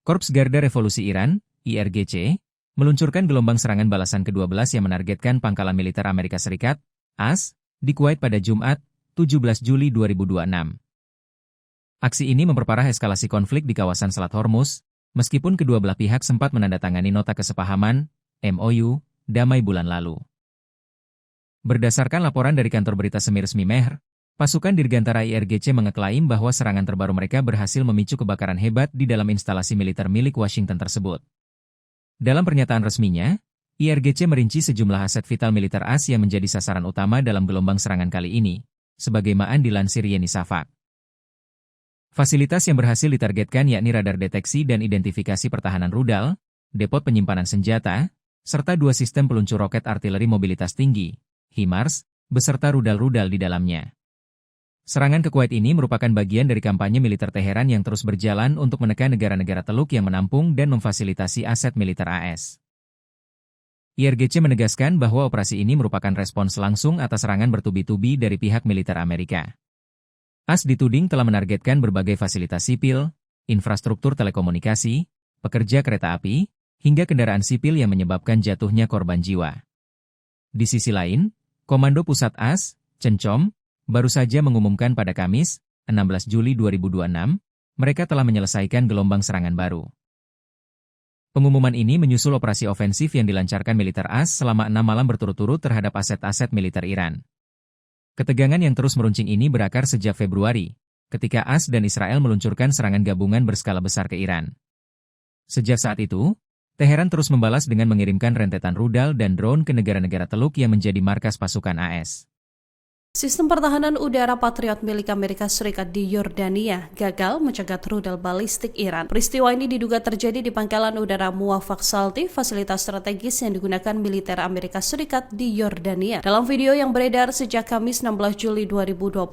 Korps Garda Revolusi Iran, IRGC, meluncurkan gelombang serangan balasan ke-12 yang menargetkan pangkalan militer Amerika Serikat, AS, di Kuwait pada Jumat, 17 Juli 2026. Aksi ini memperparah eskalasi konflik di kawasan Selat Hormuz, meskipun kedua belah pihak sempat menandatangani nota kesepahaman, MOU, damai bulan lalu. Berdasarkan laporan dari kantor berita semi-resmi Mehr, pasukan Dirgantara IRGC mengeklaim bahwa serangan terbaru mereka berhasil memicu kebakaran hebat di dalam instalasi militer milik Washington tersebut. Dalam pernyataan resminya, IRGC merinci sejumlah aset vital militer AS yang menjadi sasaran utama dalam gelombang serangan kali ini, sebagaimana dilansir Yeni Shafak. Fasilitas yang berhasil ditargetkan yakni radar deteksi dan identifikasi pertahanan rudal, depot penyimpanan senjata, serta 2 sistem peluncur roket artileri mobilitas tinggi, HIMARS, beserta rudal-rudal di dalamnya. Serangan ke Kuwait ini merupakan bagian dari kampanye militer Teheran yang terus berjalan untuk menekan negara-negara Teluk yang menampung dan memfasilitasi aset militer AS. IRGC menegaskan bahwa operasi ini merupakan respons langsung atas serangan bertubi-tubi dari pihak militer Amerika. AS dituding telah menargetkan berbagai fasilitas sipil, infrastruktur telekomunikasi, pekerja kereta api, hingga kendaraan sipil yang menyebabkan jatuhnya korban jiwa. Di sisi lain, Komando Pusat AS, CENCOM, baru saja mengumumkan pada Kamis, 16 Juli 2026, mereka telah menyelesaikan gelombang serangan baru. Pengumuman ini menyusul operasi ofensif yang dilancarkan militer AS selama 6 malam berturut-turut terhadap aset-aset militer Iran. Ketegangan yang terus meruncing ini berakar sejak Februari, ketika AS dan Israel meluncurkan serangan gabungan berskala besar ke Iran. Sejak saat itu, Teheran terus membalas dengan mengirimkan rentetan rudal dan drone ke negara-negara Teluk yang menjadi markas pasukan AS. Sistem pertahanan udara Patriot milik Amerika Serikat di Yordania gagal mencegat rudal balistik Iran. Peristiwa ini diduga terjadi di pangkalan udara Muwafaq Salti, fasilitas strategis yang digunakan militer Amerika Serikat di Yordania. Dalam video yang beredar sejak Kamis 16 Juli 2026,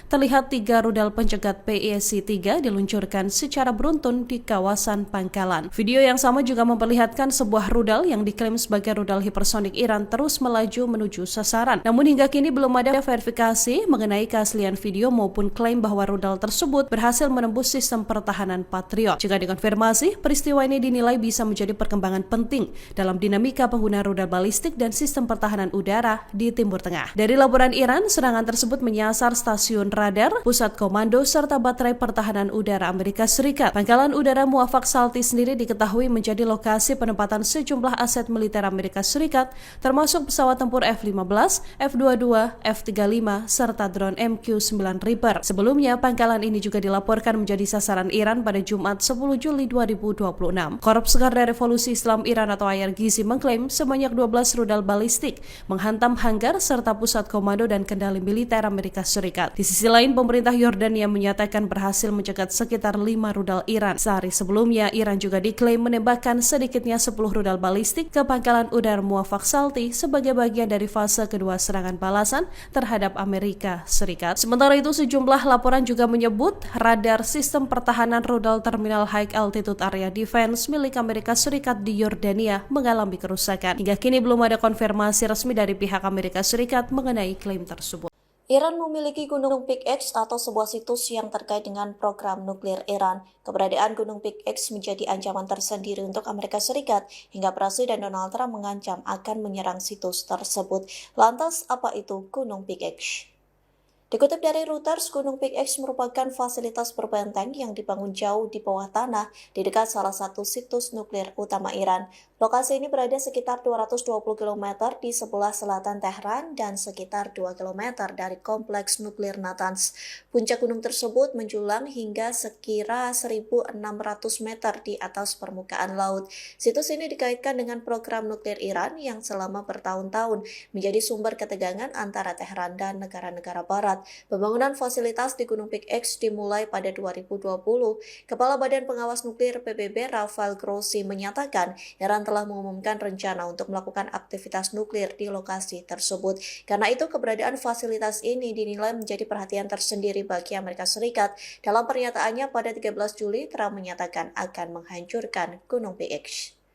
terlihat 3 rudal pencegat PEC-3 diluncurkan secara beruntun di kawasan pangkalan. Video yang sama juga memperlihatkan sebuah rudal yang diklaim sebagai rudal hipersonik Iran terus melaju menuju sasaran. Namun hingga kini belum ada verifikasi mengenai keaslian video maupun klaim bahwa rudal tersebut berhasil menembus sistem pertahanan Patriot. Jika dikonfirmasi, peristiwa ini dinilai bisa menjadi perkembangan penting dalam dinamika penggunaan rudal balistik dan sistem pertahanan udara di Timur Tengah. Dari laporan Iran, serangan tersebut menyasar stasiun radar, pusat komando, serta baterai pertahanan udara Amerika Serikat. Pangkalan udara Muwafaq Salti sendiri diketahui menjadi lokasi penempatan sejumlah aset militer Amerika Serikat, termasuk pesawat tempur F-15, F-22, F-35, serta drone MQ-9 Reaper. Sebelumnya, pangkalan ini juga dilaporkan menjadi sasaran Iran pada Jumat 10 Juli 2026. Korps Garda Revolusi Islam Iran atau IRGC mengklaim sebanyak 12 rudal balistik menghantam hanggar serta pusat komando dan kendali militer Amerika Serikat. Di sisi lain, pemerintah Yordania menyatakan berhasil mencegat sekitar 5 rudal Iran. Sehari sebelumnya, Iran juga diklaim menembakkan sedikitnya 10 rudal balistik ke pangkalan udara Muwafaq Salti sebagai bagian dari fase kedua serangan balasan terhadap Amerika Serikat. Sementara itu, sejumlah laporan juga menyebut radar sistem pertahanan rudal terminal High Altitude Area Defense milik Amerika Serikat di Yordania mengalami kerusakan. Hingga kini belum ada konfirmasi resmi dari pihak Amerika Serikat mengenai klaim tersebut. Iran memiliki Gunung Pik X atau sebuah situs yang terkait dengan program nuklir Iran. Keberadaan Gunung Pik X menjadi ancaman tersendiri untuk Amerika Serikat hingga Presiden Donald Trump mengancam akan menyerang situs tersebut. Lantas, apa itu Gunung Pik X? Dikutip dari Reuters, Gunung Pik X merupakan fasilitas berbenteng yang dibangun jauh di bawah tanah di dekat salah satu situs nuklir utama Iran. Lokasi ini berada sekitar 220 km di sebelah selatan Tehran dan sekitar 2 km dari kompleks nuklir Natanz. Puncak gunung tersebut menjulang hingga sekira 1.600 meter di atas permukaan laut. Situs ini dikaitkan dengan program nuklir Iran yang selama bertahun-tahun menjadi sumber ketegangan antara Tehran dan negara-negara barat. Pembangunan fasilitas di Gunung Pik X dimulai pada 2020. Kepala Badan Pengawas Nuklir PBB Rafael Grossi menyatakan Iran telah mengumumkan rencana untuk melakukan aktivitas nuklir di lokasi tersebut. Karena itu, keberadaan fasilitas ini dinilai menjadi perhatian tersendiri bagi Amerika Serikat. Dalam pernyataannya pada 13 Juli, Trump menyatakan akan menghancurkan Gunung Pik X.